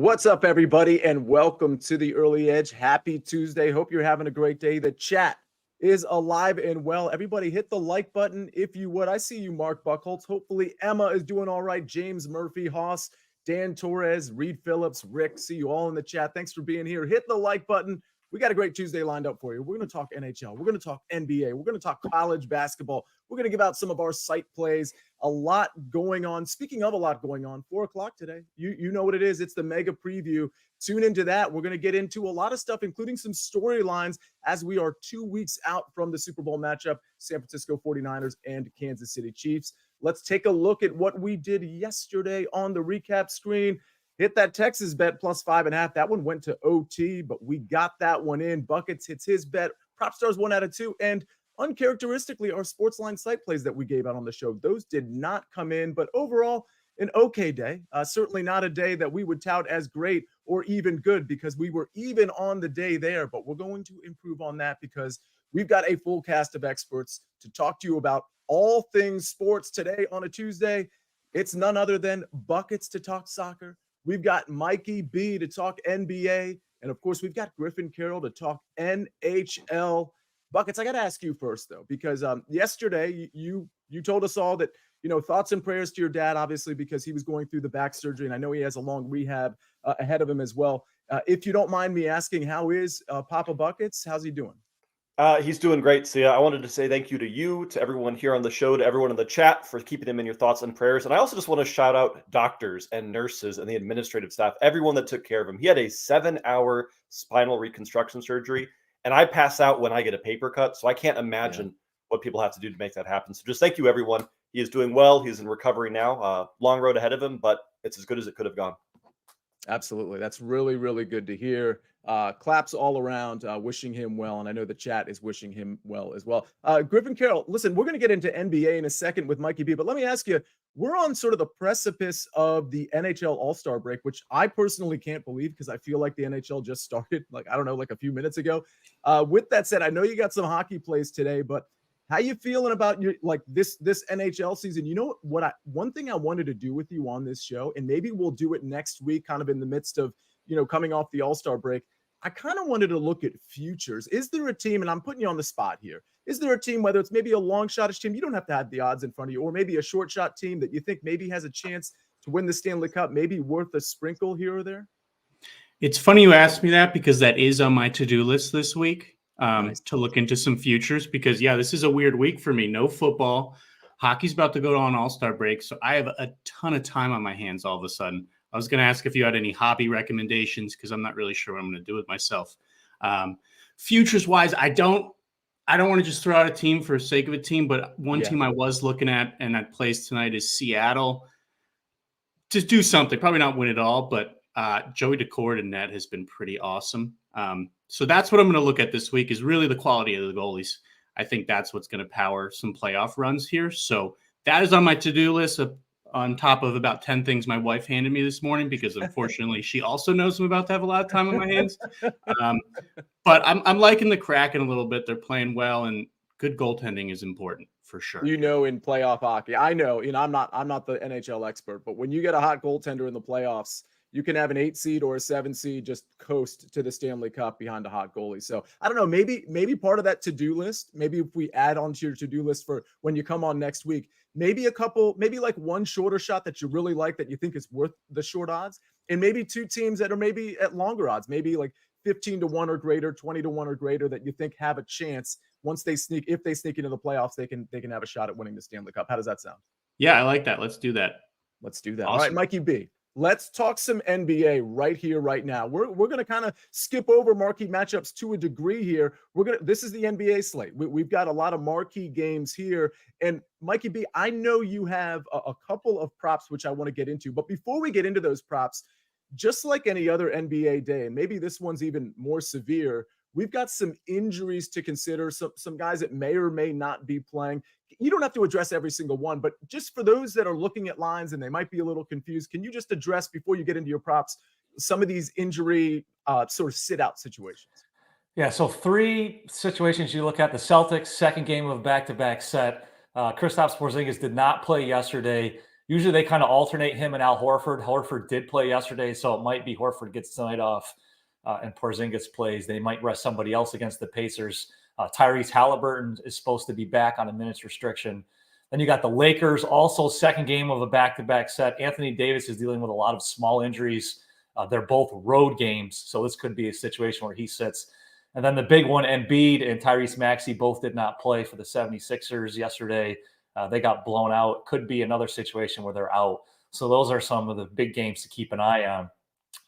What's up, everybody, and welcome to the Early Edge. Happy Tuesday. Hope you're having a great day. The chat is alive and well. Everybody hit the like button if you would. I see you, Mark Buckholtz. Hopefully Emma is doing all right. James Murphy, Haas, Dan Torres, Reed Phillips, Rick. See you all in the chat. Thanks for being here. Hit the like button. We got a great Tuesday lined up for you. We're going to talk NHL. We're going to talk NBA. We're going to talk college basketball. We're going to give out some of our site plays. A lot going on. Speaking of a lot going on, 4 o'clock today. You know what it is. It's the mega preview. Tune into that. We're going to get into a lot of stuff, including some storylines as we are 2 weeks out from the Super Bowl matchup, San Francisco 49ers and Kansas City Chiefs. Let's take a look at what we did yesterday on the recap screen. Hit that Texas bet plus 5.5. That one went to OT, but we got that one in. Buckets hits his bet. Prop stars 1 out of 2. And uncharacteristically, our SportsLine site plays that we gave out on the show, those did not come in. But overall, an okay day. Certainly not a day that we would tout as great or even good because we were even on the day there. But we're going to improve on that because we've got a full cast of experts to talk to you about all things sports today on a Tuesday. It's none other than Buckets to talk soccer. We've got Mikey B to talk NBA. And of course, we've got Griffin Carroll to talk NHL. Buckets, I got to ask you first, though, because yesterday you told us all that, thoughts and prayers to your dad, obviously, because he was going through the back surgery. And I know he has a long rehab ahead of him as well. If you don't mind me asking, how is Papa Buckets? How's he doing? He's doing great, Sia. I wanted to say thank you to you, to everyone here on the show, to everyone in the chat for keeping him in your thoughts and prayers. And I also just want to shout out doctors and nurses and the administrative staff, everyone that took care of him. He had a 7-hour spinal reconstruction surgery, and I pass out when I get a paper cut. So I can't imagine what people have to do to make that happen. So just thank you, everyone. He is doing well. He's in recovery now. Long road ahead of him, but it's as good as it could have gone. Absolutely. That's really, really good to hear. Claps all around, wishing him well. And I know the chat is wishing him well as well. Griffin Carroll, listen, we're going to get into NBA in a second with Mikey B, but let me ask you, we're on sort of the precipice of the NHL All-Star break, which I personally can't believe because I feel like the NHL just started, like a few minutes ago. With that said, I know you got some hockey plays today, but how you feeling about this NHL season? You know what? One thing I wanted to do with you on this show, and maybe we'll do it next week, kind of in the midst of coming off the All-Star break. I kind of wanted to look at futures. Is there a team, and I'm putting you on the spot here, is there a team, whether it's maybe a long shot-ish team, you don't have to have the odds in front of you, or maybe a short shot team that you think maybe has a chance to win the Stanley Cup, maybe worth a sprinkle here or there? It's funny you asked me that because that is on my to-do list this week. Nice. To look into some futures because, this is a weird week for me. No football. Hockey's about to go on All-Star break, so I have a ton of time on my hands all of a sudden. I was going to ask if you had any hobby recommendations because I'm not really sure what I'm going to do with myself. Futures-wise, I don't want to just throw out a team for the sake of a team, but one team I was looking at and that plays tonight is Seattle. To do something, probably not win it all, but Joey Daccord in net has been pretty awesome. So that's what I'm going to look at this week is really the quality of the goalies. I think that's what's going to power some playoff runs here. So that is on my to-do list on top of about 10 things my wife handed me this morning because unfortunately she also knows I'm about to have a lot of time on my hands. But I'm liking the Kraken a little bit. They're playing well and good goaltending is important for sure. In playoff hockey, I know, I'm not the NHL expert, but when you get a hot goaltender in the playoffs, you can have an 8 seed or a 7 seed just coast to the Stanley Cup behind a hot goalie. So I don't know, maybe part of that to-do list, maybe if we add on to your to-do list for when you come on next week, maybe like one shorter shot that you really like that you think is worth the short odds, and maybe 2 teams that are maybe at longer odds, maybe like 15-1 or greater, 20-1 or greater that you think have a chance if they sneak into the playoffs, they can have a shot at winning the Stanley Cup. How does that sound? Yeah, I like that. Let's do that. Awesome. All right, Mikey B. Let's talk some NBA right here, right now. We're going to kind of skip over marquee matchups to a degree here. This is the NBA slate. We've got a lot of marquee games here. And Mikey B, I know you have a couple of props which I want to get into. But before we get into those props, just like any other NBA day, and maybe this one's even more severe, we've got some injuries to consider, some guys that may or may not be playing. You don't have to address every single one, but just for those that are looking at lines and they might be a little confused, can you just address, before you get into your props, some of these injury sort of sit-out situations? Yeah, so 3 situations you look at. The Celtics, second game of back-to-back set. Kristaps Porzingis did not play yesterday. Usually they kind of alternate him and Al Horford. Horford did play yesterday, so it might be Horford gets tonight off and Porzingis plays. They might rest somebody else against the Pacers. Tyrese Halliburton is supposed to be back on a minutes restriction. Then you got the Lakers, also second game of a back-to-back set. Anthony Davis is dealing with a lot of small injuries. They're both road games, so this could be a situation where he sits. And then the big one, Embiid and Tyrese Maxey both did not play for the 76ers yesterday. They got blown out. Could be another situation where they're out. So those are some of the big games to keep an eye on.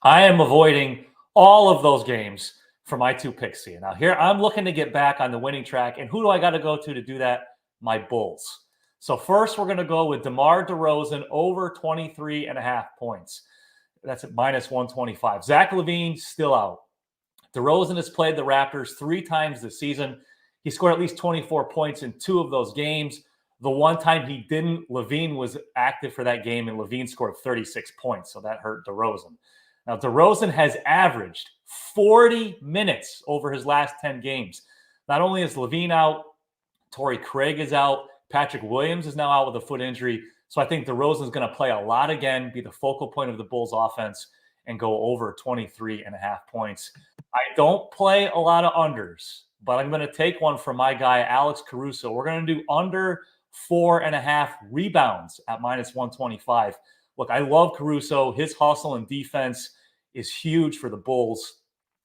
I am avoiding all of those games for my 2 picks here. Now here, I'm looking to get back on the winning track. And who do I got to go to do that? My Bulls. So first, we're going to go with DeMar DeRozan over 23.5 points. That's at -125. Zach LaVine still out. DeRozan has played the Raptors 3 times this season. He scored at least 24 points in 2 of those games. The one time he didn't, LaVine was active for that game, and LaVine scored 36 points, so that hurt DeRozan. Now, DeRozan has averaged 40 minutes over his last 10 games. Not only is LaVine out, Torrey Craig is out, Patrick Williams is now out with a foot injury. So I think DeRozan is going to play a lot again, be the focal point of the Bulls offense, and go over 23.5 points. I don't play a lot of unders, but I'm going to take one from my guy, Alex Caruso. We're going to do under 4.5 rebounds at -125. Look, I love Caruso. His hustle and defense is huge for the Bulls.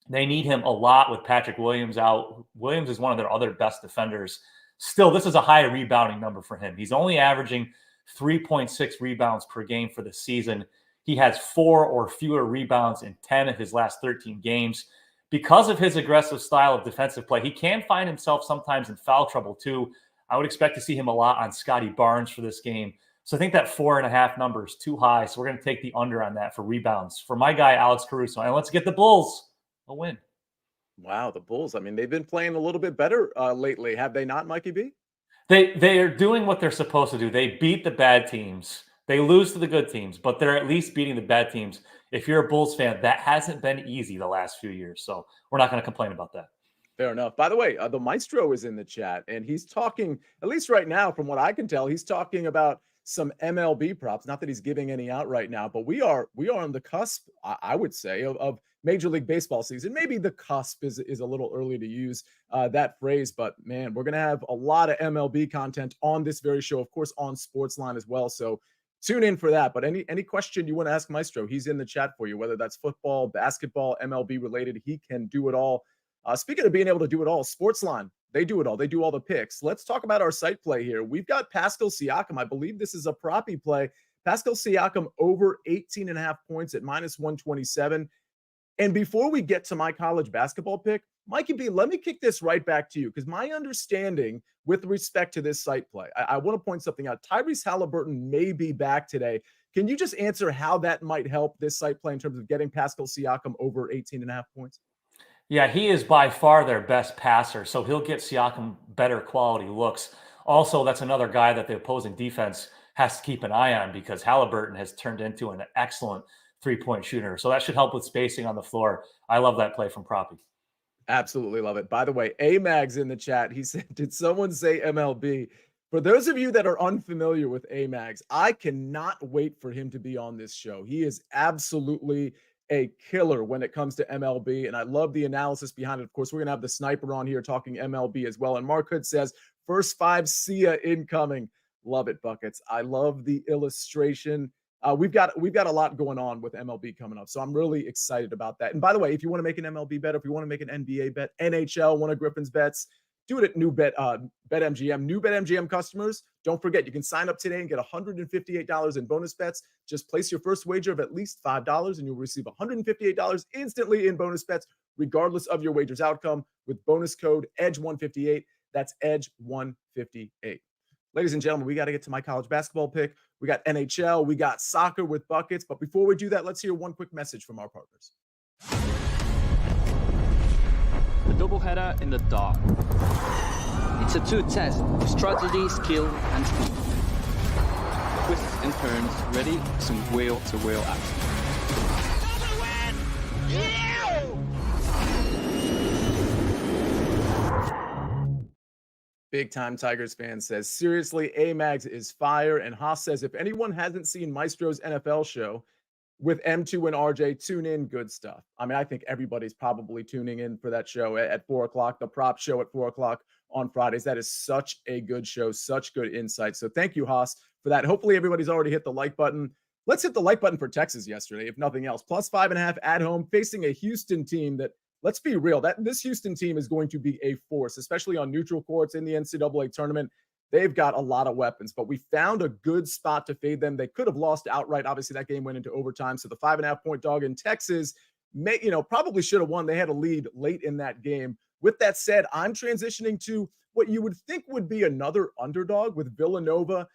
They need him a lot with Patrick Williams out. Williams is one of their other best defenders. Still, this is a high rebounding number for him. He's only averaging 3.6 rebounds per game for the season. He has 4 or fewer rebounds in 10 of his last 13 games. Because of his aggressive style of defensive play, he can find himself sometimes in foul trouble too. I would expect to see him a lot on Scotty Barnes for this game. So I think that 4.5 number is too high. So we're going to take the under on that for rebounds for my guy, Alex Caruso. And let's get the Bulls a win. Wow, the Bulls. I mean, they've been playing a little bit better lately, have they not, Mikey B? They are doing what they're supposed to do. They beat the bad teams. They lose to the good teams, but they're at least beating the bad teams. If you're a Bulls fan, that hasn't been easy the last few years. So we're not going to complain about that. Fair enough. By the way, the Maestro is in the chat, and he's talking, at least right now, from what I can tell, he's talking about some MLB props. Not that he's giving any out right now, but we are on the cusp, I would say, of Major League Baseball season. Maybe the cusp is a little early to use that phrase, but man, we're going to have a lot of MLB content on this very show, of course, on SportsLine as well. So tune in for that. But any question you want to ask Maestro, he's in the chat for you, whether that's football, basketball, MLB related, he can do it all. Speaking of being able to do it all, SportsLine, they do it all. They do all the picks. Let's talk about our site play here. We've got Pascal Siakam. I believe this is a proppy play. Pascal Siakam over 18.5 points at -127. And before we get to my college basketball pick, Mikey B, let me kick this right back to you, because my understanding with respect to this site play, I want to point something out. Tyrese Halliburton may be back today. Can you just answer how that might help this site play in terms of getting Pascal Siakam over 18.5 points? Yeah, he is by far their best passer, so he'll get Siakam better quality looks. Also, that's another guy that the opposing defense has to keep an eye on, because Halliburton has turned into an excellent three-point shooter. So that should help with spacing on the floor. I love that play from Proppy. Absolutely love it. By the way, A-Mag's in the chat. He said, did someone say MLB? For those of you that are unfamiliar with A-Mags, I cannot wait for him to be on this show. He is absolutely a killer when it comes to MLB, and I love the analysis behind it. Of course, we're going to have the sniper on here talking MLB as well. And Mark Hood says, first 5 Sia incoming. Love it, Buckets. I love the illustration. We've got a lot going on with MLB coming up, so I'm really excited about that. And by the way, if you want to make an MLB bet, if you want to make an NBA bet, NHL, one of Griffin's bets, do it at new BetMGM. New BetMGM customers, don't forget, you can sign up today and get $158 in bonus bets. Just place your first wager of at least $5, and you'll receive $158 instantly in bonus bets, regardless of your wager's outcome, with bonus code EDGE158. That's EDGE158. Ladies and gentlemen, we got to get to my college basketball pick. We got NHL, we got soccer with Buckets. But before we do that, let's hear one quick message from our partners. The doubleheader in the dark. It's a two test: strategy, skill, and speed. Twists and turns, ready, some wheel-to-wheel action. Yeah! Big time Tigers fan says, seriously, A-Mags is fire. And Haas says, if anyone hasn't seen Maestro's NFL show with M2 and RJ, tune in. Good stuff. I mean, I think everybody's probably tuning in for that show at 4 o'clock, the prop show at 4 o'clock on Fridays. That is such a good show, such good insight. So thank you, Haas, for that. Hopefully everybody's already hit the like button. Let's hit the like button for Texas yesterday, if nothing else. Plus 5.5 at home, facing a Houston team that, let's be real, that this Houston team is going to be a force, especially on neutral courts in the NCAA tournament. They've got a lot of weapons, but we found a good spot to fade them. They could have lost outright. Obviously, that game went into overtime. So the 5.5 point dog in Texas probably should have won. They had a lead late in that game. With that said, I'm transitioning to what you would think would be another underdog with Villanova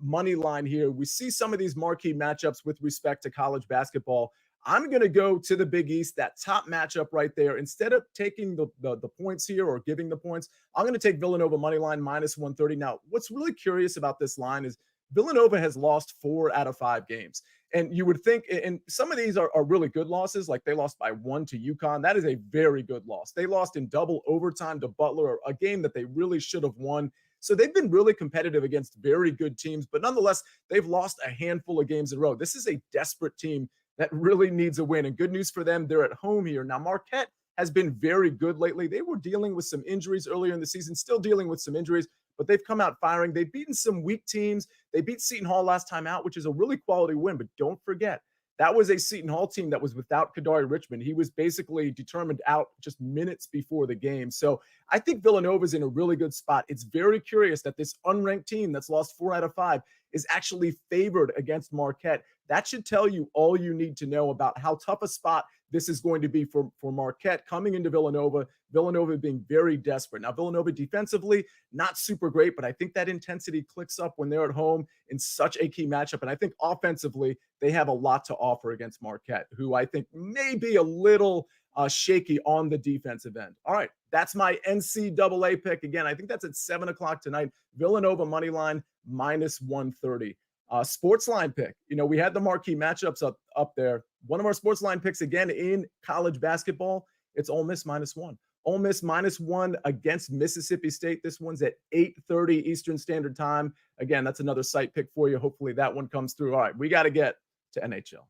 money line here. We see some of these marquee matchups with respect to college basketball. I'm going to go to the Big East, that top matchup right there. Instead of taking the points here or giving the points, I'm going to take Villanova money line minus 130. Now, what's really curious about this line is Villanova has lost 4 out of 5 games. And you would think, and some of these are really good losses, like they lost by 1 to UConn. That is a very good loss. They lost in double overtime to Butler, a game that they really should have won. So they've been really competitive against very good teams, but nonetheless, they've lost a handful of games in a row. This is a desperate team that really needs a win. And good news for them, they're at home here. Now, Marquette has been very good lately. They were dealing with some injuries earlier in the season, still dealing with some injuries, but they've come out firing. They've beaten some weak teams. They beat Seton Hall last time out, which is a really quality win. But don't forget, that was a Seton Hall team that was without Kadari Richmond. He was basically determined out just minutes before the game. So I think Villanova's in a really good spot. It's very curious that this unranked team that's lost 4 out of 5 is actually favored against Marquette. That should tell you all you need to know about how tough a spot this is going to be for Marquette coming into Villanova. Villanova being very desperate. Now, Villanova defensively, not super great, but I think that intensity clicks up when they're at home in such a key matchup. And I think offensively, they have a lot to offer against Marquette, who I think may be a little shaky on the defensive end. All right, that's my NCAA pick. Again, I think that's at 7 o'clock tonight. Villanova money line minus 130. SportsLine pick. We had the marquee matchups up there. One of our SportsLine picks again in college basketball. It's Ole Miss minus 1. Ole Miss minus 1 against Mississippi State. This one's at 8:30 Eastern Standard Time. Again, that's another site pick for you. Hopefully that one comes through. All right, we got to get to NHL.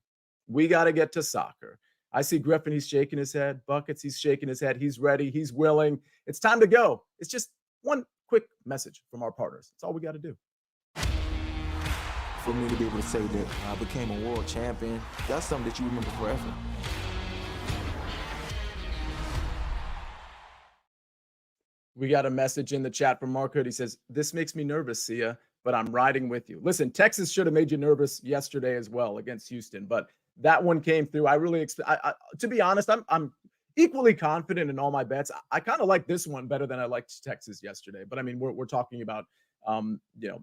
We got to get to soccer. I see Griffin. He's shaking his head. Buckets. He's shaking his head. He's ready. He's willing. It's time to go. It's just one quick message from our partners. That's all we got to do. For me to be able to say that I became a world champion, that's something that you remember forever. We got a message in the chat from Mark Hood. He says, this makes me nervous, Sia, but I'm riding with you. Listen, Texas should have made you nervous yesterday as well against Houston, but that one came through. I really to be honest, I'm equally confident in all my bets. I kind of like this one better than I liked Texas yesterday, but I mean, we're talking about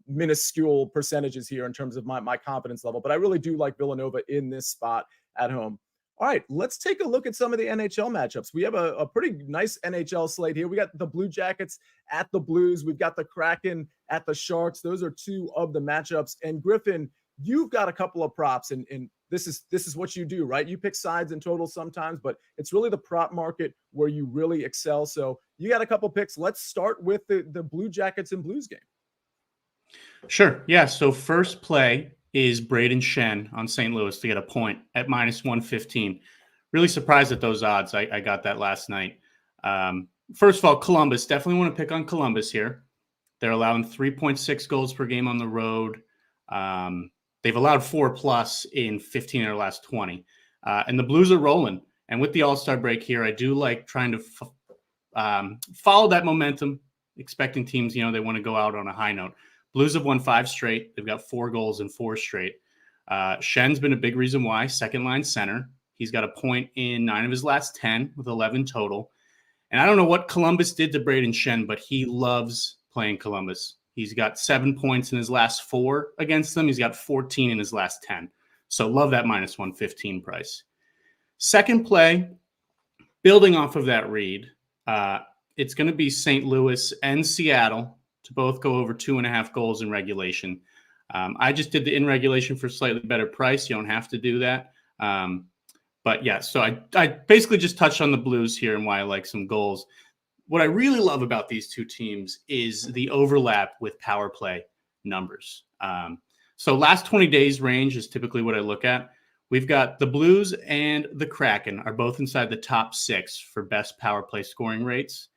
minuscule percentages here in terms of my confidence level, but I really do like Villanova in this spot at home. All right, let's take a look at some of the NHL matchups. We have a pretty nice NHL slate here. We got the Blue Jackets at the Blues. We've got the Kraken at the Sharks. Those are 2 of the matchups. And Griffin, you've got a couple of props, and this is what you do, right? You pick sides and totals sometimes, but it's really the prop market where you really excel. So you got a couple picks. Let's start with the Blue Jackets and Blues game. Sure. Yeah. So first play is Braden Shen on St. Louis to get a point at minus 115. Really surprised at those odds. I got that last night. First of all, Columbus. Definitely want to pick on Columbus here. They're allowing 3.6 goals per game on the road. They've allowed 4+ in 15 of their last 20. And the Blues are rolling. And with the All-Star break here, I do like trying to follow that momentum, expecting teams, they want to go out on a high note. Blues have won 5 straight. They've got 4 goals in 4 straight. Shen's been a big reason why. Second line center. He's got a point in 9 of his last 10 with 11 total. And I don't know what Columbus did to Braden Shen, but he loves playing Columbus. He's got 7 points in his last 4 against them. He's got 14 in his last 10. So love that minus 115 price. Second play, building off of that read, it's going to be St. Louis and Seattle to both go over 2.5 goals in regulation. I just did the in regulation for a slightly better price. You don't have to do that. But yeah, so I basically just touched on the Blues here and why I like some goals. what I really love about these two teams is the overlap with power play numbers. So last 20 days range is typically what I look at. We've got the Blues and the Kraken are both inside the top 6 for best power play scoring rates.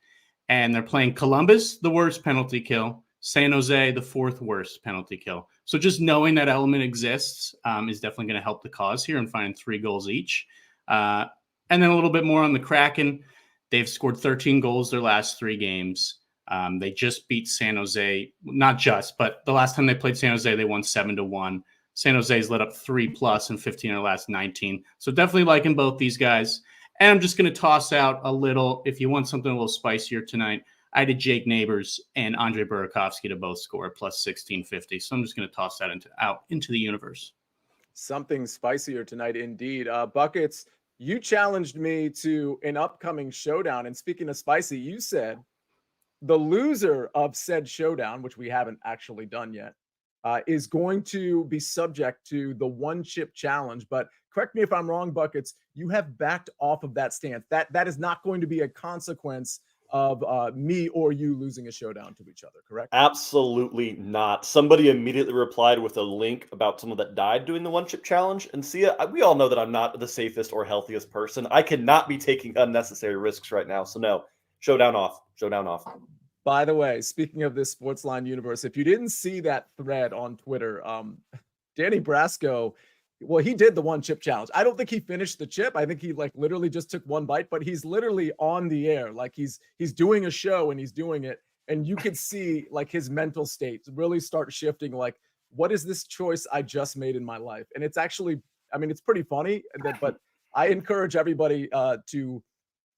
And they're playing Columbus, the worst penalty kill, San Jose, the 4th worst penalty kill. So just knowing that element exists is definitely going to help the cause here and finding 3 goals each. And then a little bit more on the Kraken. They've scored 13 goals their last 3 games. They just beat San Jose, not just, but the last time they played San Jose, they won 7-1. San Jose's lit up 3+ in 15 of their last 19. So definitely liking both these guys. And I'm just going to toss out a little, if you want something a little spicier tonight, I did Jake Neighbors and Andre Burakovsky to both score plus 1650. So I'm just going to toss that out into the universe. Something spicier tonight, indeed. Buckets, you challenged me to an upcoming showdown. And speaking of spicy, you said the loser of said showdown, which we haven't actually done yet, is going to be subject to the one chip challenge. But correct me if I'm wrong, Buckets, you have backed off of that stance. That is not going to be a consequence of me or you losing a showdown to each other, correct? Absolutely not. Somebody immediately replied with a link about someone that died doing the one chip challenge. And Sia, we all know that I'm not the safest or healthiest person. I cannot be taking unnecessary risks right now. So no, showdown off. Showdown off. By the way, speaking of this SportsLine universe, if you didn't see that thread on Twitter, Danny Brasco, well, he did the one chip challenge. I don't think he finished the chip. I think he literally just took one bite, but he's literally on the air. He's doing a show and he's doing it. And you could see his mental state really start shifting. What is this choice I just made in my life? And it's actually, it's pretty funny, but I encourage everybody to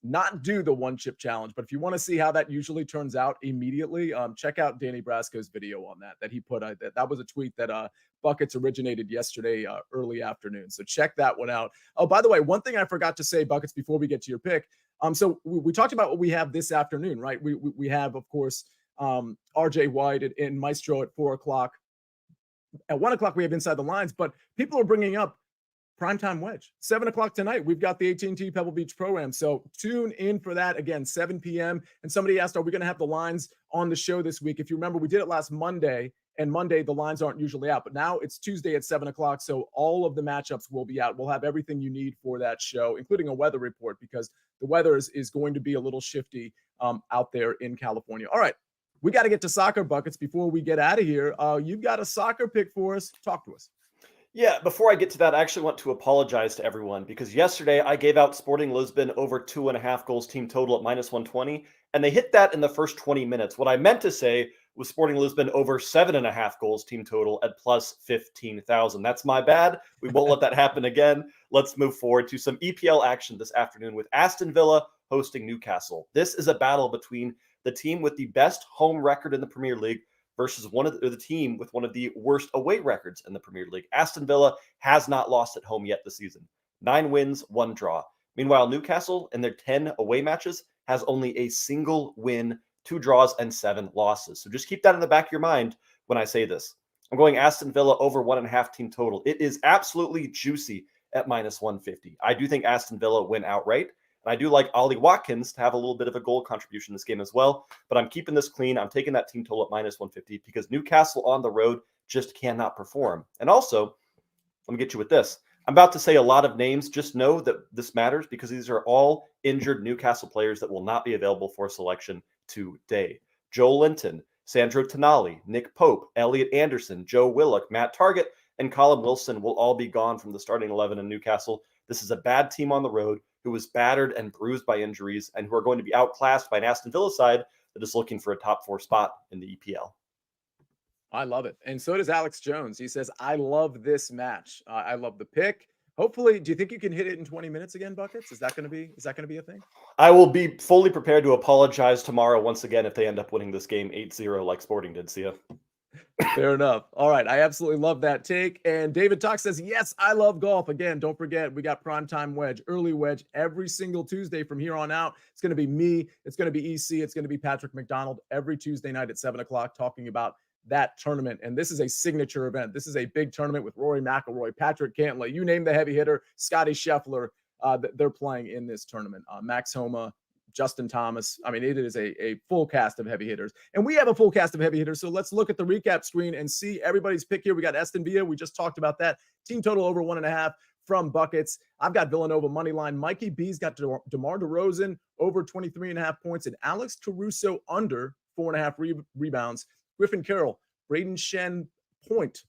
not do the one chip challenge. But if you want to see how that usually turns out immediately, check out Danny Brasco's video on that he put. That was a tweet that Buckets originated yesterday early afternoon. So check that one out. Oh, by the way, one thing I forgot to say, Buckets, before we get to your pick. So we talked about what we have this afternoon, right? We have, of course, RJ White and Maestro at 4:00. At 1:00, we have Inside the Lines, but people are bringing up Primetime Wedge, 7:00 tonight. We've got the AT&T Pebble Beach program. So tune in for that again, 7 p.m. And somebody asked, are we going to have the lines on the show this week? If you remember, we did it last Monday, and Monday, the lines aren't usually out, but now it's Tuesday at 7:00. So all of the matchups will be out. We'll have everything you need for that show, including a weather report, because the weather is going to be a little shifty out there in California. All right. We got to get to soccer, Buckets, before we get out of here. You've got a soccer pick for us. Talk to us. Yeah, before I get to that, I actually want to apologize to everyone because yesterday I gave out Sporting Lisbon over 2.5 goals team total at -120, and they hit that in the first 20 minutes. What I meant to say was Sporting Lisbon over 7.5 goals team total at plus 15,000. That's my bad. We won't let that happen again. Let's move forward to some EPL action this afternoon with Aston Villa hosting Newcastle. This is a battle between the team with the best home record in the Premier League versus the team with one of the worst away records in the Premier League. Aston Villa has not lost at home yet this season. 9 wins, 1 draw. Meanwhile, Newcastle, in their 10 away matches, has only a single win, 2 draws, and 7 losses. So just keep that in the back of your mind when I say this. I'm going Aston Villa over 1.5 team total. It is absolutely juicy at -150. I do think Aston Villa win outright. And I do like Ollie Watkins to have a little bit of a goal contribution in this game as well. But I'm keeping this clean. I'm taking that team total at -150 because Newcastle on the road just cannot perform. And also, let me get you with this. I'm about to say a lot of names. Just know that this matters because these are all injured Newcastle players that will not be available for selection today. Joe Linton, Sandro Tonali, Nick Pope, Elliot Anderson, Joe Willock, Matt Targett, and Colin Wilson will all be gone from the starting 11 in Newcastle. This is a bad team on the road who was battered and bruised by injuries and who are going to be outclassed by an Aston Villa side that is looking for a top 4 spot in the EPL. I love it. And so does Alex Jones. He says, I love this match. I love the pick. Hopefully, do you think you can hit it in 20 minutes again, Buckets? Is that going to be a thing? I will be fully prepared to apologize tomorrow once again if they end up winning this game 8-0 like Sporting did, Sia. Fair enough. All right. I absolutely love that take. And David Talk says, yes, I love golf. Again, don't forget, we got Primetime Wedge, Early Wedge every single Tuesday from here on out. It's going to be me. It's going to be EC. It's going to be Patrick McDonald every Tuesday night at 7:00 talking about that tournament. And this is a signature event. This is a big tournament with Rory McIlroy, Patrick Cantlay, you name the heavy hitter, Scotty Scheffler. They're playing in this tournament. Max Homa, Justin Thomas. I mean, it is a full cast of heavy hitters. And we have a full cast of heavy hitters. So let's look at the recap screen and see everybody's pick here. We got Aston Villa. We just talked about that. Team total over 1.5 from Buckets. I've got Villanova money line. Mikey B's got DeMar DeRozan over 23.5 points, and Alex Caruso under 4.5 rebounds. Griffin Carroll, Braden Shen point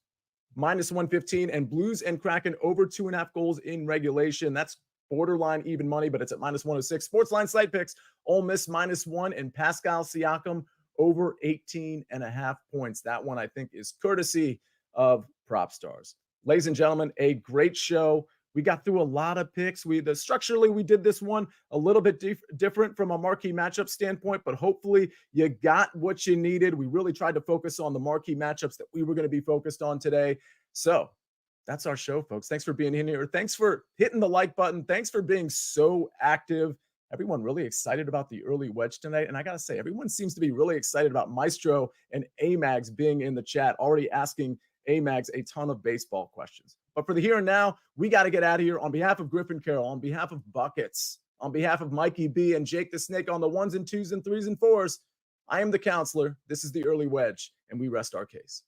-115, and Blues and Kraken over 2.5 goals in regulation. That's borderline even money, but it's at -106. SportsLine site picks, Ole Miss -1, and Pascal Siakam over 18.5 points. That one I think is courtesy of Prop Stars. Ladies and gentlemen, a great show. We got through a lot of picks. Structurally, we did this one a little bit different from a marquee matchup standpoint, but hopefully you got what you needed. We really tried to focus on the marquee matchups that we were going to be focused on today. So that's our show, folks. Thanks for being in here. Thanks for hitting the like button. Thanks for being so active. Everyone really excited about the early wedge tonight. And I got to say, everyone seems to be really excited about Maestro and Amags being in the chat, already asking Amags a ton of baseball questions. But for the here and now, we got to get out of here. On behalf of Griffin Carroll, on behalf of Buckets, on behalf of Mikey B and Jake the Snake on the 1s and 2s and 3s and 4s, I am the counselor. This is the early wedge, and we rest our case.